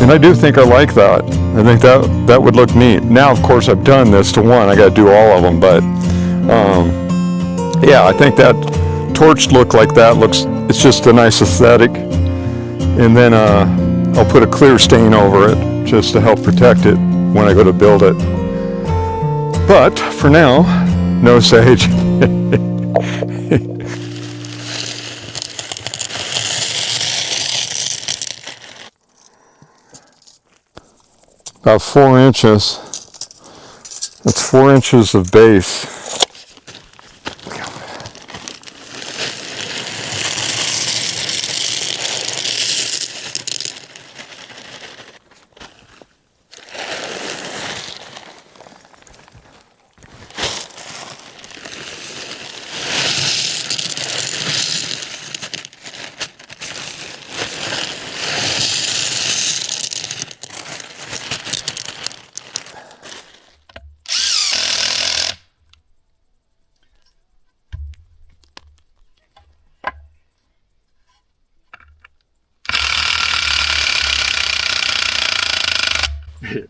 And I do think I like that. I think that would look neat. Now, of course, I've done this to one. I got to do all of them, but yeah, I think that torched look like that looks. It's just a nice aesthetic. And then I'll put a clear stain over it just to help protect it when I go to build it. But for now, no sage. About 4 inches. That's 4 inches of base.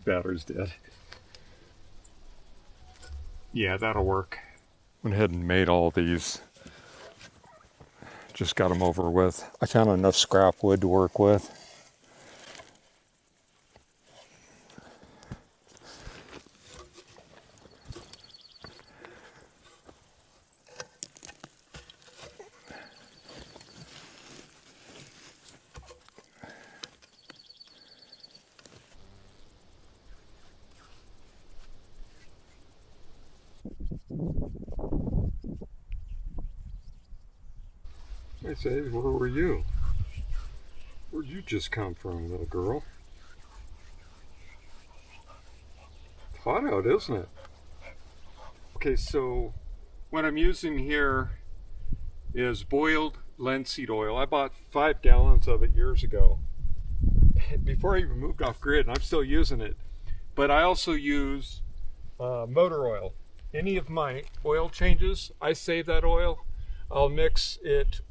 Battery's dead. Yeah, that'll work. Went ahead and made all these. Just got them over with. I found enough scrap wood to work with. I say, where were you? Where'd you just come from, little girl? It's hot out, isn't it? Okay, so what I'm using here is boiled linseed oil. I bought 5 gallons of it years ago. Before I even moved off grid, and I'm still using it. But I also use motor oil. Any of my oil changes, I save that oil. I'll mix it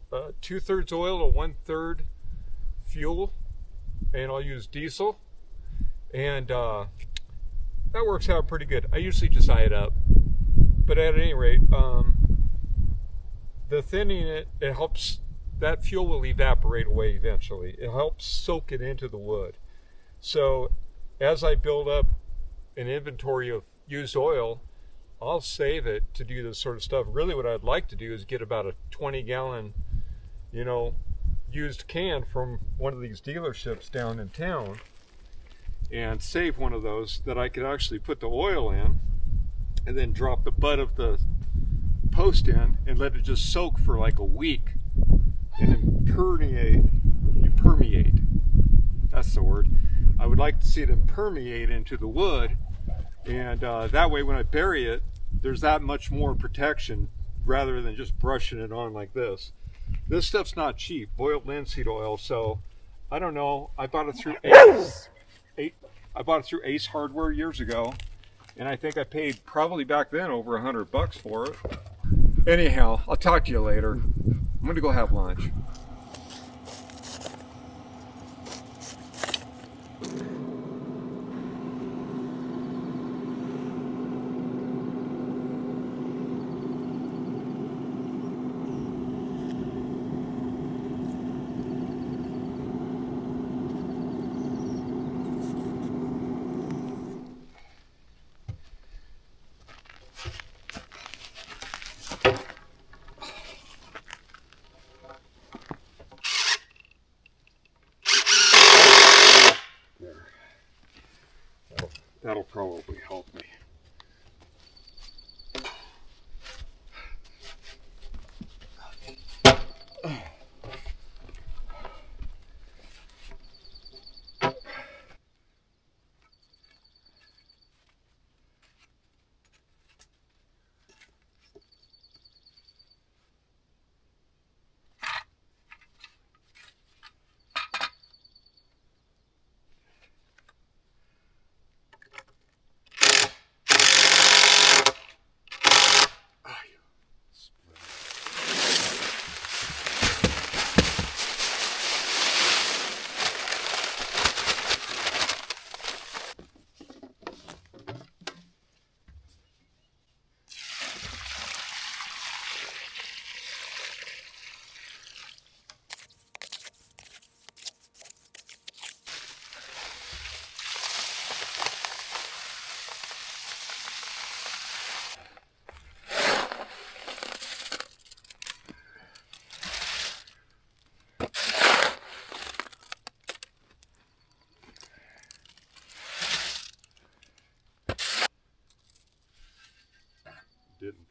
2/3 oil to 1/3 fuel, and I'll use diesel, and that works out pretty good. I usually just eye it up, but at any rate, the thinning it helps. That fuel will evaporate away eventually. It helps soak it into the wood. So as I build up an inventory of used oil, I'll save it to do this sort of stuff. Really what I'd like to do is get about a 20-gallon, used can from one of these dealerships down in town and save one of those that I could actually put the oil in and then drop the butt of the post in and let it just soak for like a week and then permeate. That's the word. I would like to see them permeate into the wood, and that way when I bury it, there's that much more protection rather than just brushing it on like this. This stuff's not cheap, boiled linseed oil, so I don't know. I bought it through Ace Hardware years ago, and I think I paid probably back then over $100 for it. Anyhow, I'll talk to you later. I'm gonna go have lunch. That'll probably help me.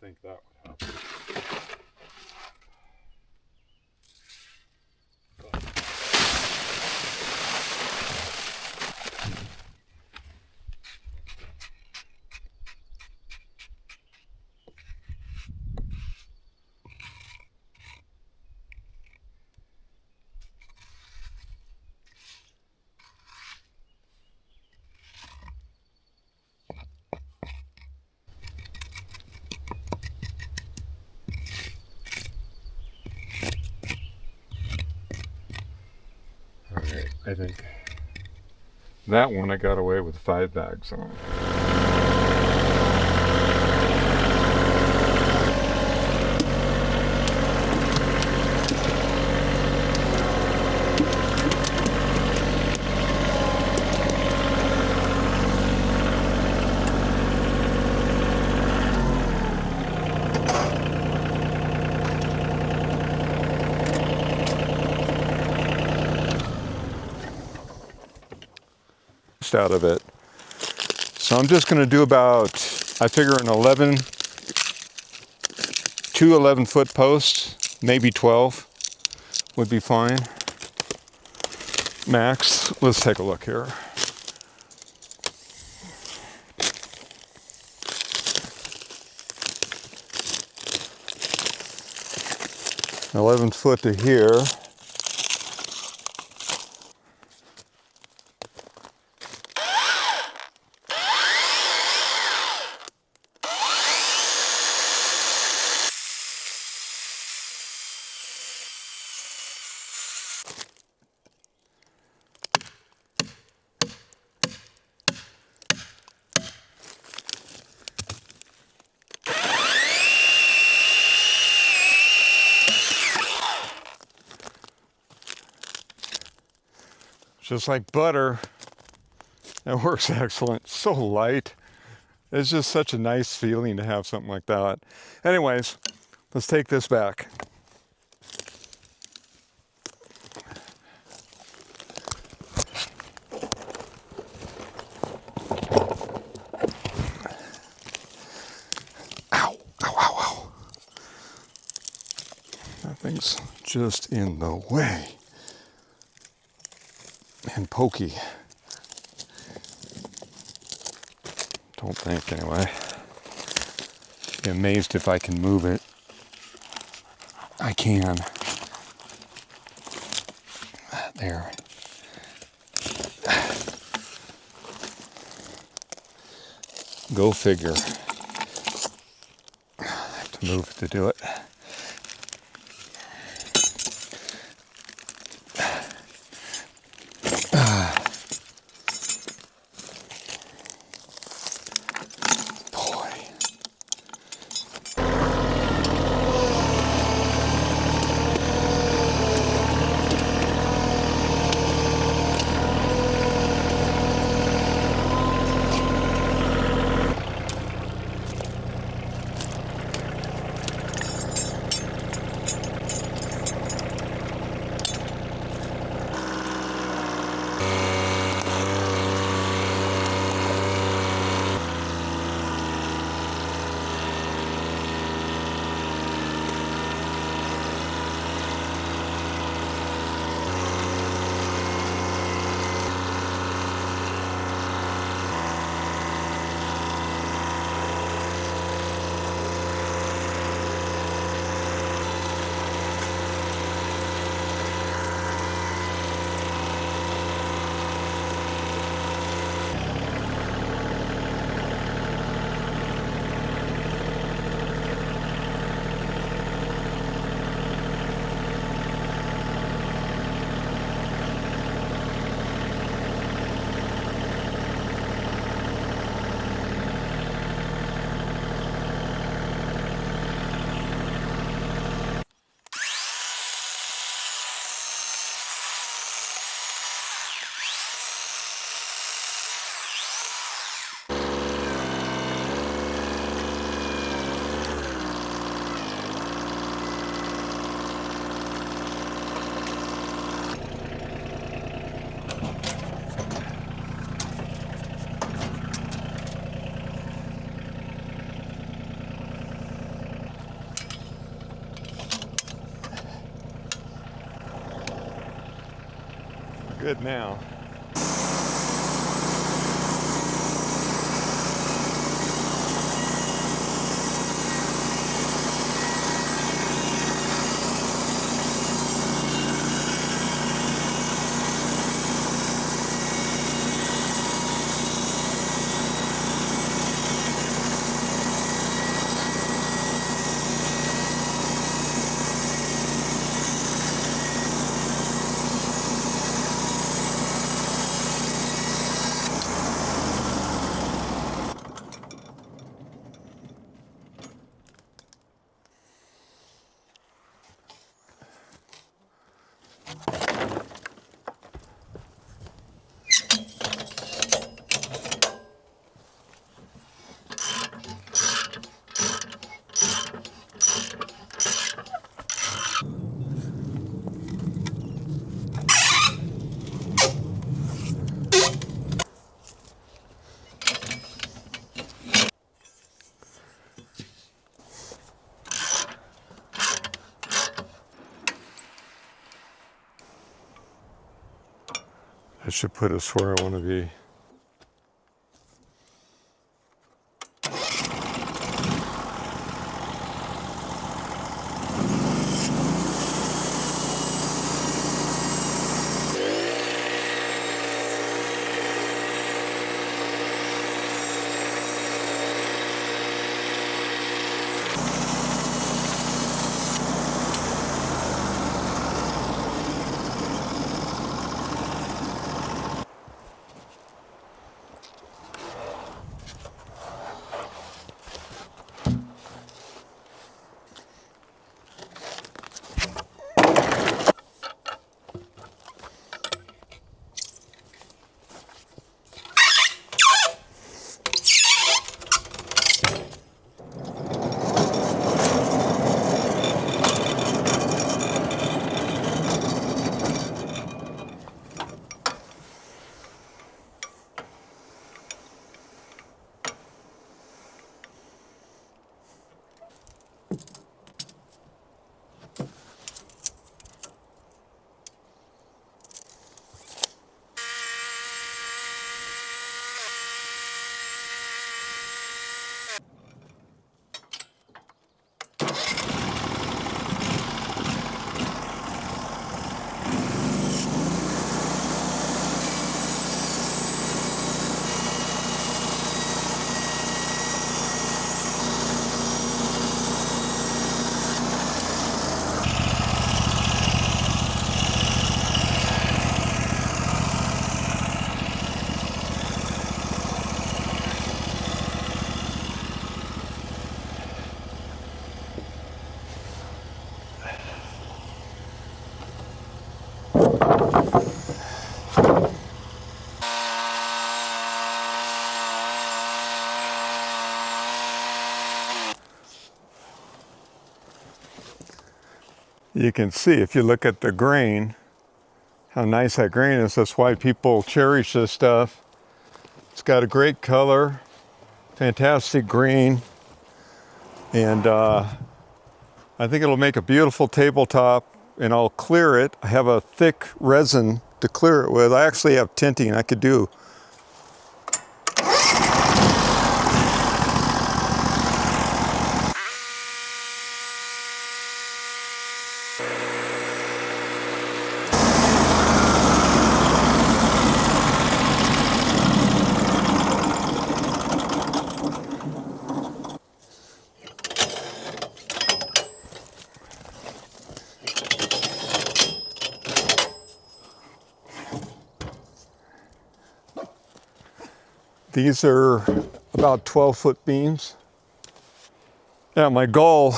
think that would happen. Alright, I think that one I got away with 5 bags on. Out of it. So I'm just going to do about, I figure an 2 11-foot posts, maybe 12 would be fine. Max, let's take a look here. $11 to here. Just like butter, it works excellent. So light. It's just such a nice feeling to have something like that. Anyways, let's take this back. Ow, ow, ow, ow. That thing's just in the way. And pokey. Don't think, anyway. Be amazed if I can move it. I can. There. Go figure. I have to move it to do it. Good now. I should put us where I want to be. You can see if you look at the grain, how nice that grain is. That's why people cherish this stuff. It's got a great color, fantastic green, and I think it'll make a beautiful tabletop. And I'll clear it. I have a thick resin to clear it with. I actually have tinting I could do. These are about 12-foot beams. Yeah, my goal,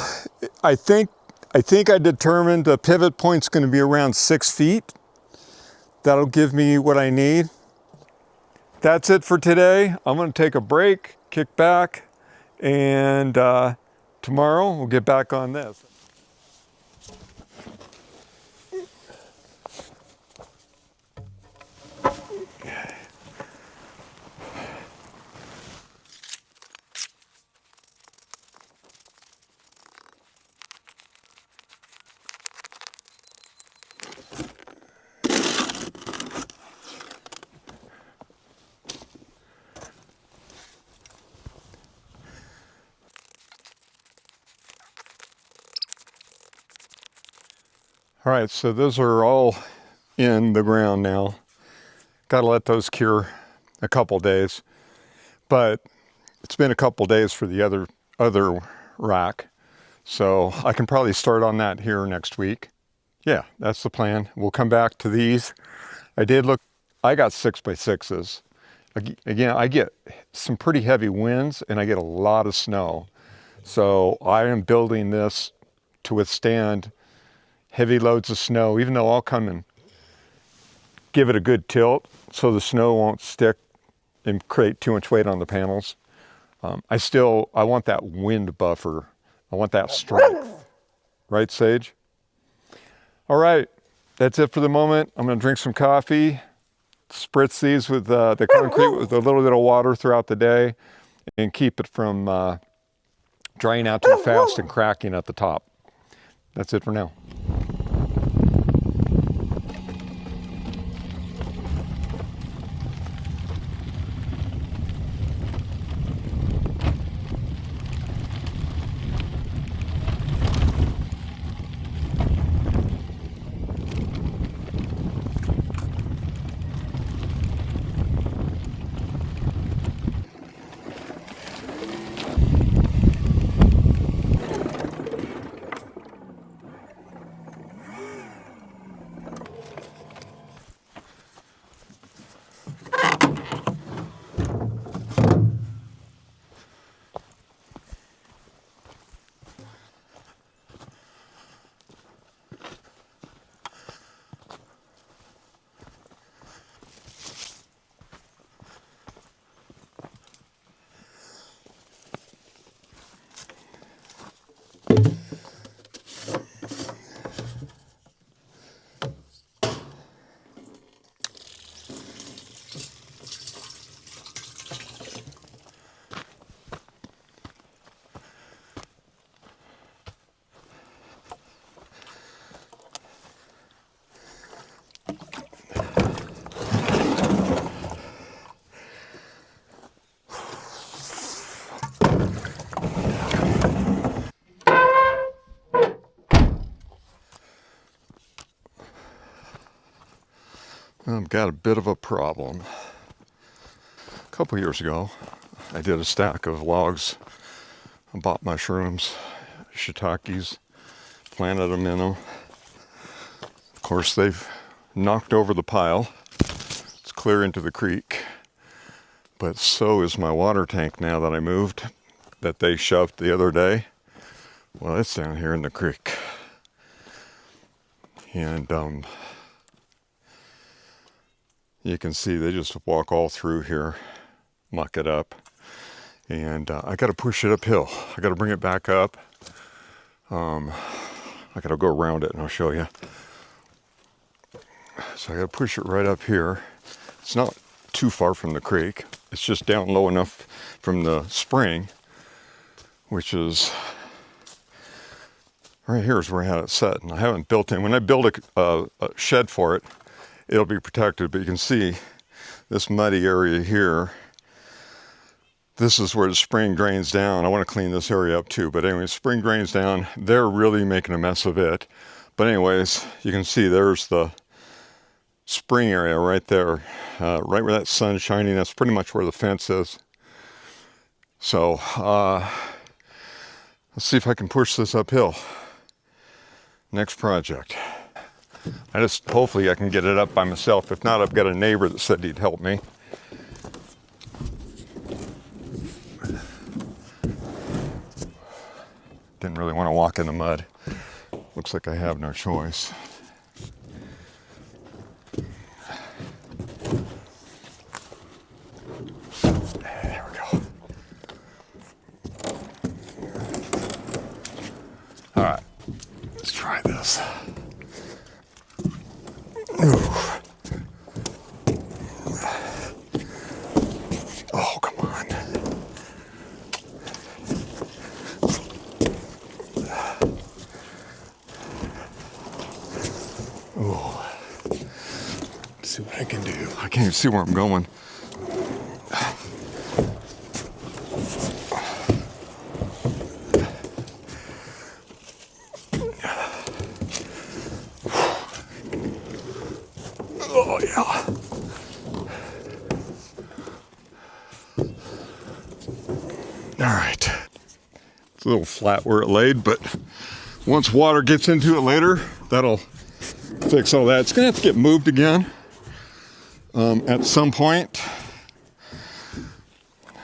I think I determined the pivot point's going to be around 6 feet. That'll give me what I need. That's it for today. I'm going to take a break, kick back, and tomorrow we'll get back on this. All right, so those are all in the ground now. Got to let those cure a couple days. But it's been a couple days for the other rack. So I can probably start on that here next week. Yeah, that's the plan. We'll come back to these. I got 6x6s. Again, I get some pretty heavy winds and I get a lot of snow. So I am building this to withstand heavy loads of snow, even though I'll come and give it a good tilt so the snow won't stick and create too much weight on the panels. I want that wind buffer. I want that strength. Right, Sage? All right, that's it for the moment. I'm gonna drink some coffee, spritz these with the concrete with a little bit of water throughout the day, and keep it from drying out too fast and cracking at the top. That's it for now. I've got a bit of a problem. A couple years ago, I did a stack of logs. I bought mushrooms, shiitakes, planted them in them. Of course, they've knocked over the pile. It's clear into the creek. But so is my water tank now that I moved, that they shoved the other day. Well, it's down here in the creek. And you can see they just walk all through here, muck it up. And I got to push it uphill. I got to bring it back up. I got to go around it and I'll show you. So I got to push it right up here. It's not too far from the creek. It's just down low enough from the spring, which is right here is where I had it set. And I haven't built in. When I build a shed for it, it'll be protected. But you can see this muddy area here. This is where the spring drains down. I want to clean this area up too. But anyway, spring drains down. They're really making a mess of it. But anyways, you can see there's the spring area right there, right where that sun's shining. That's pretty much where the fence is. So let's see if I can push this uphill. Next project. Hopefully I can get it up by myself. If not, I've got a neighbor that said he'd help me. Didn't really want to walk in the mud. Looks like I have no choice. There we go. All right, let's try this. Ooh. Oh, come on. Ooh. Let's see what I can do. I can't even see where I'm going. Oh yeah. All right. It's a little flat where it laid, but once water gets into it later, that'll fix all that. It's gonna have to get moved again at some point.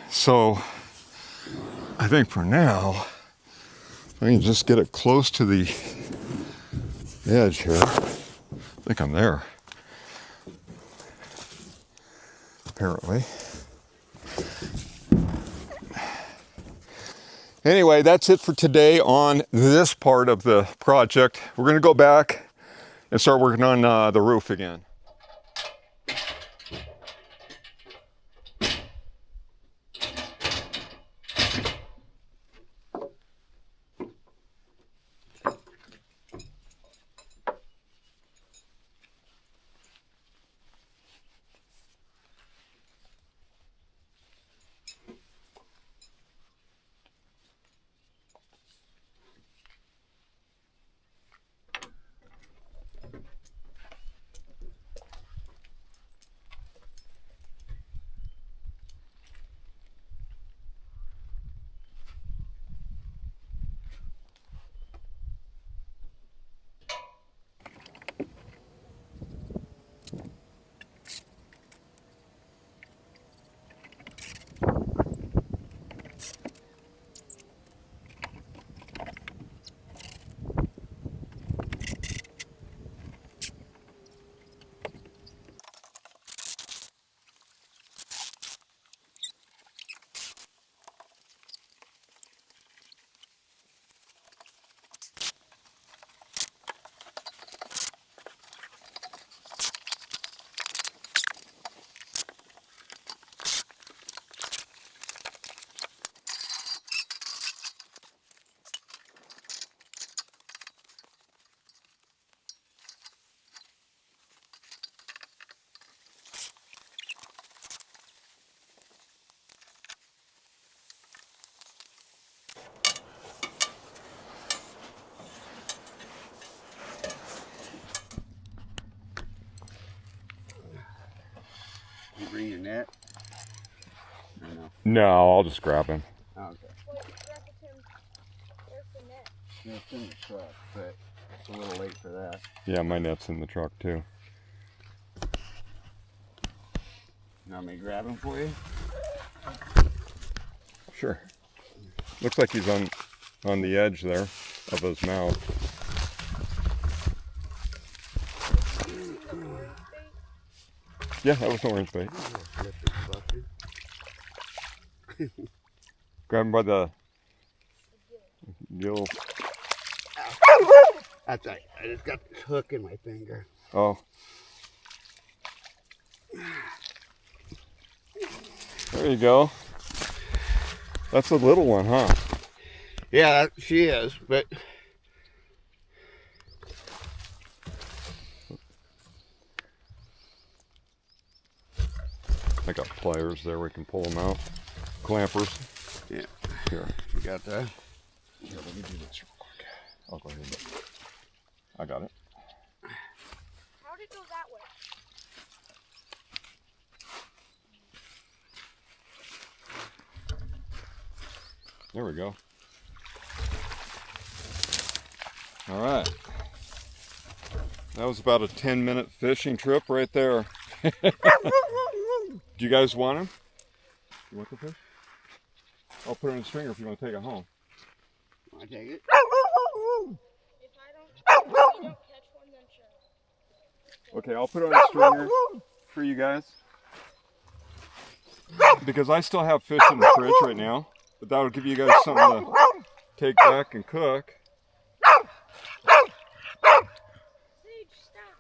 So I think for now, I can just get it close to the edge here. I think I'm there. Apparently. Anyway, that's it for today on this part of the project. We're going to go back and start working on the roof again. You bring your net? No, I'll just grab him. Oh, okay. Wait, grab it, Tim. There's the net. Yeah, it's in the truck, but it's a little late for that. Yeah, my net's in the truck too. You want me to grab him for you? Sure. Looks like he's on the edge there of his mouth. Yeah, that was orange bait. Grab him by the gill. That's right. I just got this hook in my finger. Oh. There you go. That's a little one, huh? Yeah, she is, but I got pliers there, we can pull them out. Clampers. yeah. Here. You got that? Here, let me do this real quick. I'll go ahead and... I got it. How did it go that way? There we go. All right. That was about a 10-minute fishing trip right there. Do you guys want him? You want the fish? I'll put it in a stringer if you want to take it home. Want to take it? If you don't catch one, then sure. Okay, I'll put it on a stringer for you guys. Because I still have fish in the fridge right now. But that'll give you guys something to take back and cook. Sage, stop.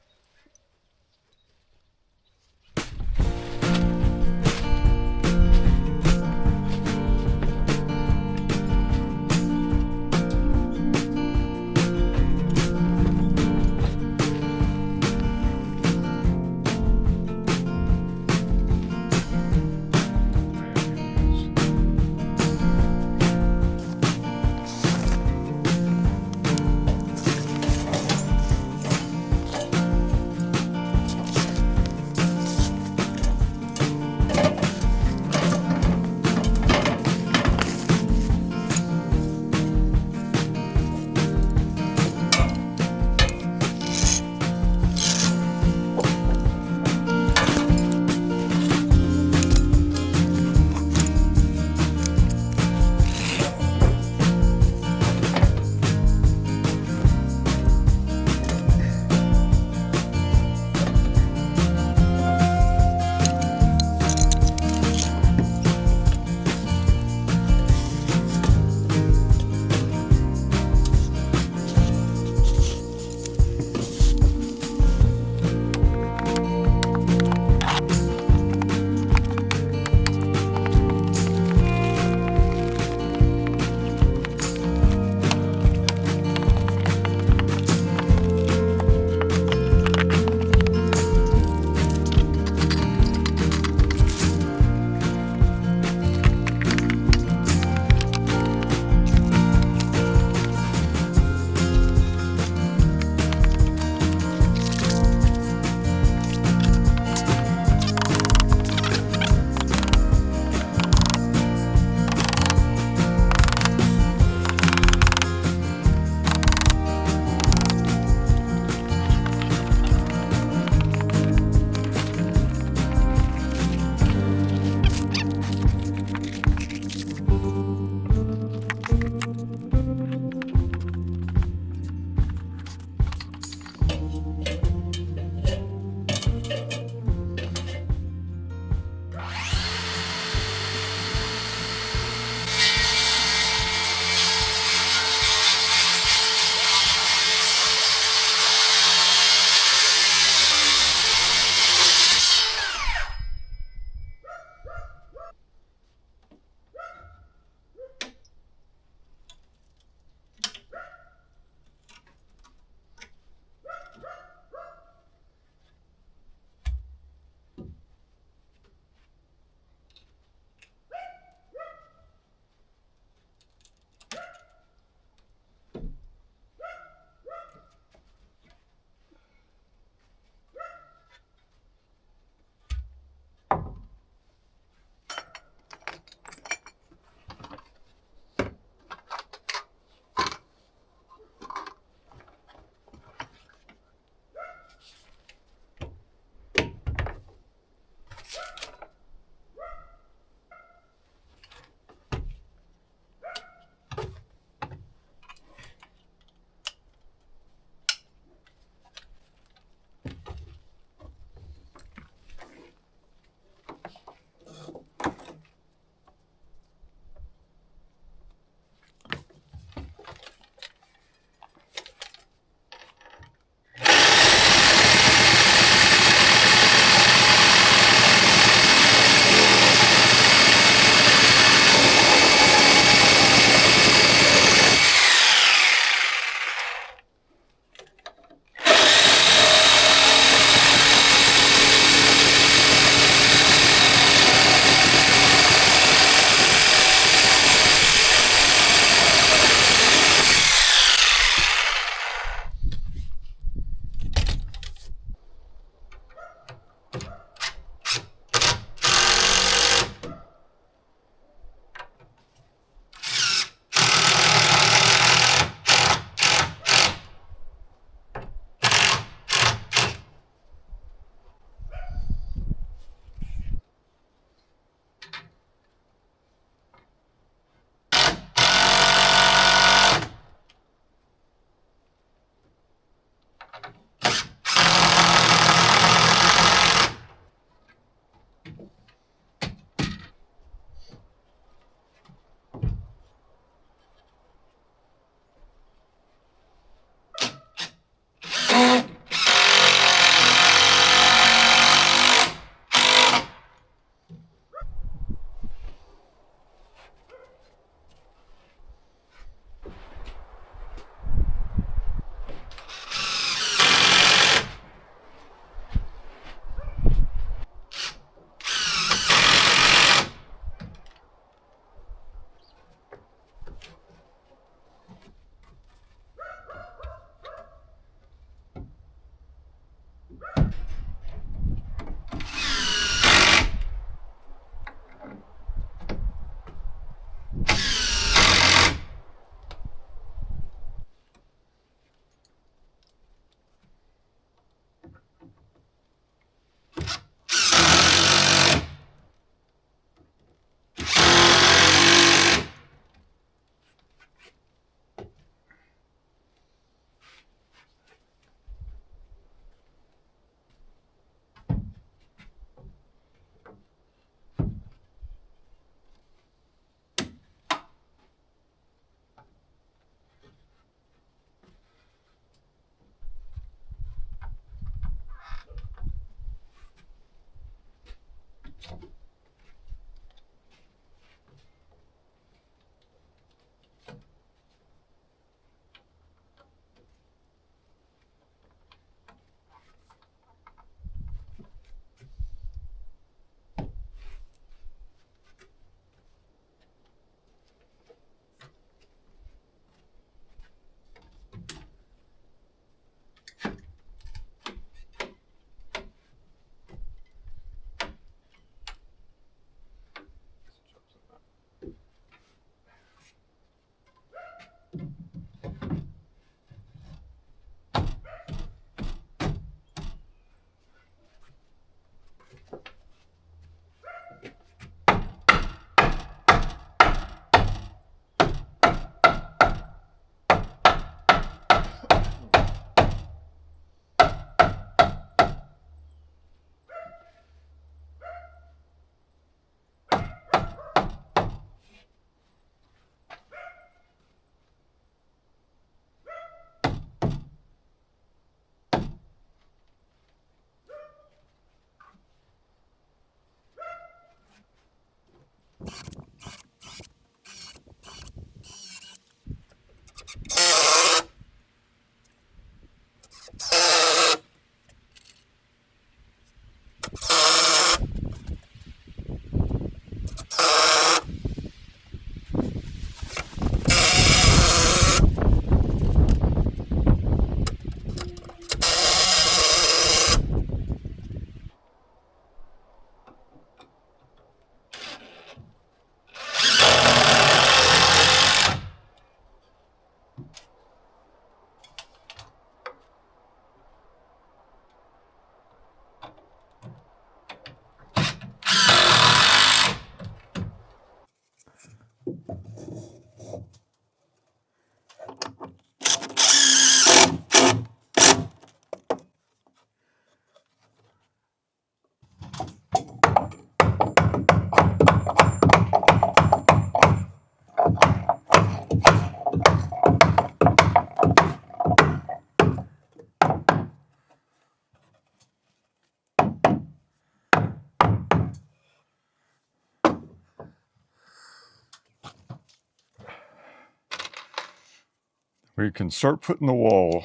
we can start putting the wall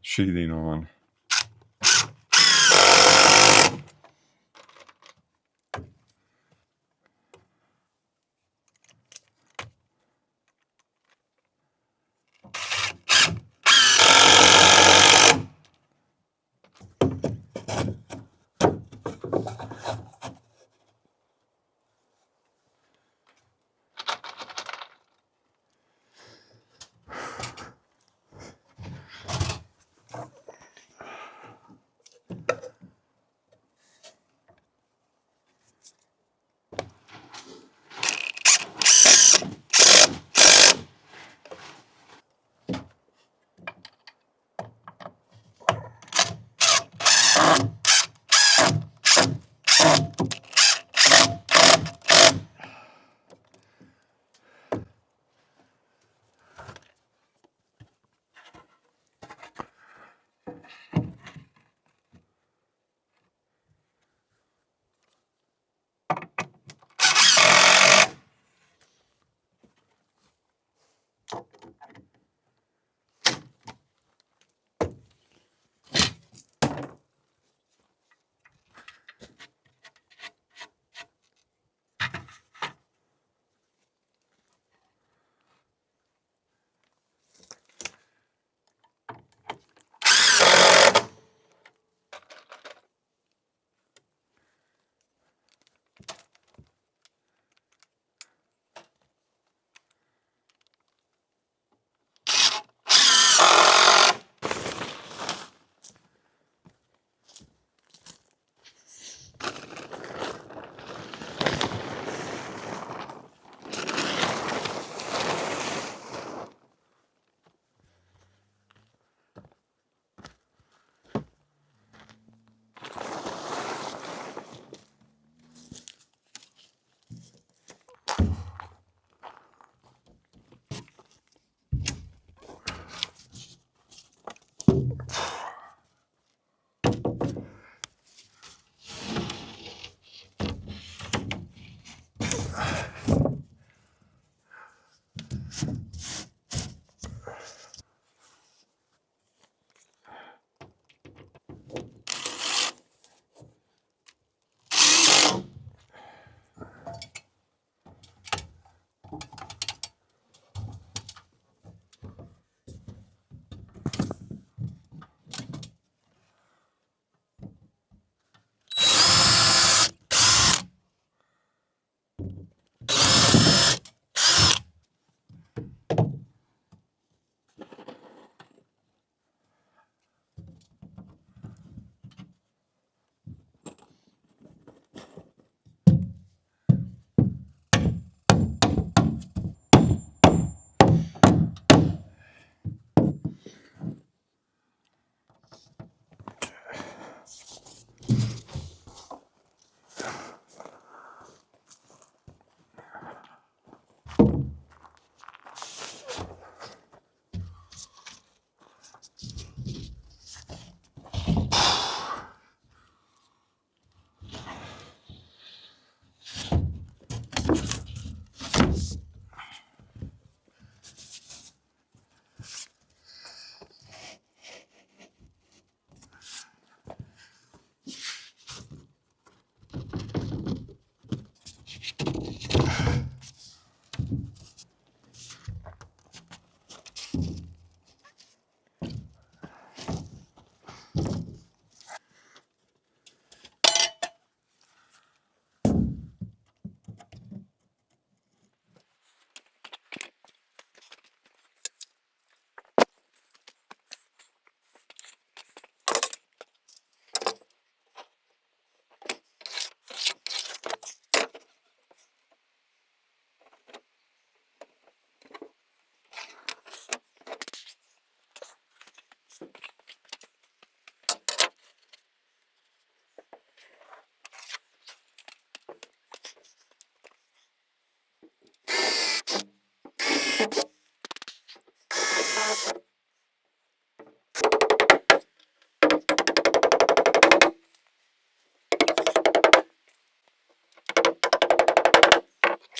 sheathing on.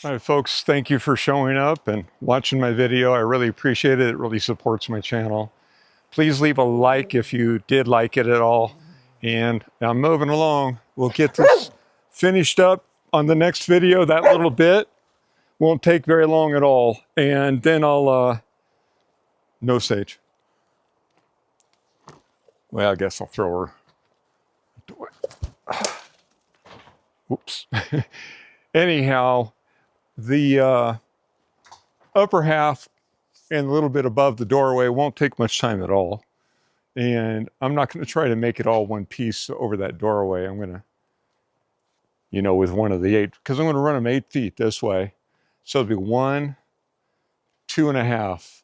All right, folks, thank you for showing up and watching my video. I really appreciate it. It really supports my channel. Please leave a like if you did like it at all. And I'm moving along. We'll get this finished up on the next video. That little bit won't take very long at all. And then I'll, no Sage. Well, I guess I'll throw her. Oops. Anyhow, the upper half and a little bit above the doorway won't take much time at all. And I'm not going to try to make it all one piece over that doorway. I'm going to, you know, with one of the 8, because I'm going to run them 8 feet this way. So it'll be 1, 2.5.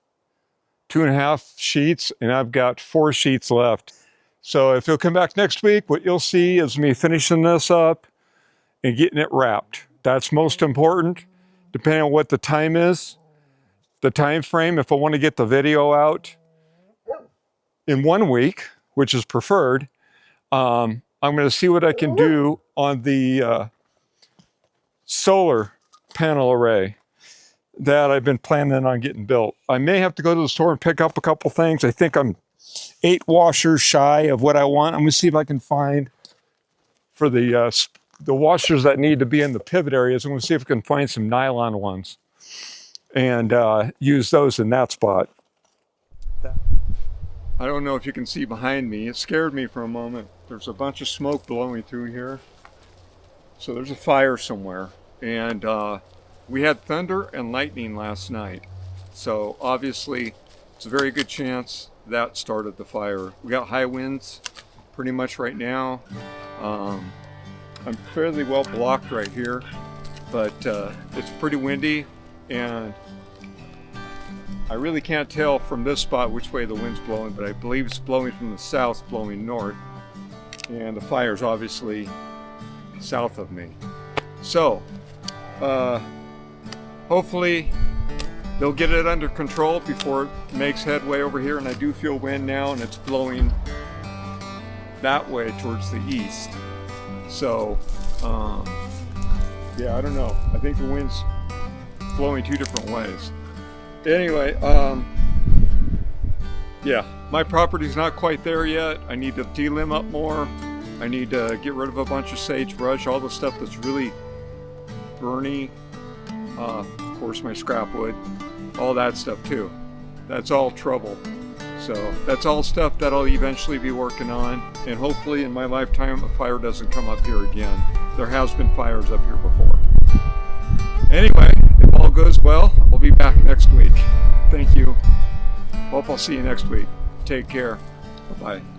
2.5 sheets, and I've got 4 sheets left. So if you'll come back next week, what you'll see is me finishing this up and getting it wrapped. That's most important, depending on what the time is, the time frame. If I want to get the video out in 1 week, which is preferred, I'm going to see what I can do on the solar panel array that I've been planning on getting built. I may have to go to the store and pick up a couple things. I think I'm 8 washers shy of what I want. I'm going to see if I can find for the washers that need to be in the pivot areas. I'm going to see if I can find some nylon ones and use those in that spot. I don't know if you can see behind me. It scared me for a moment. There's a bunch of smoke blowing through here. So there's a fire somewhere. And we had thunder and lightning last night. So obviously it's a very good chance that started the fire. We got high winds pretty much right now. I'm fairly well blocked right here, but it's pretty windy, and I really can't tell from this spot which way the wind's blowing, but I believe it's blowing from the south, blowing north, and the fire's obviously south of me. So hopefully they'll get it under control before it makes headway over here. And I do feel wind now, and it's blowing that way towards the east. So yeah, I don't know. I think the wind's blowing 2 different ways. Anyway, yeah, my property's not quite there yet. I need to delim up more. I need to get rid of a bunch of sagebrush, all the stuff that's really burny. Of course, my scrap wood, all that stuff too. That's all trouble. So that's all stuff that I'll eventually be working on, and hopefully in my lifetime a fire doesn't come up here again. There has been fires up here before. Anyway, if all goes well, I'll be back next week. Thank you. Hope I'll see you next week. Take care. Bye-bye.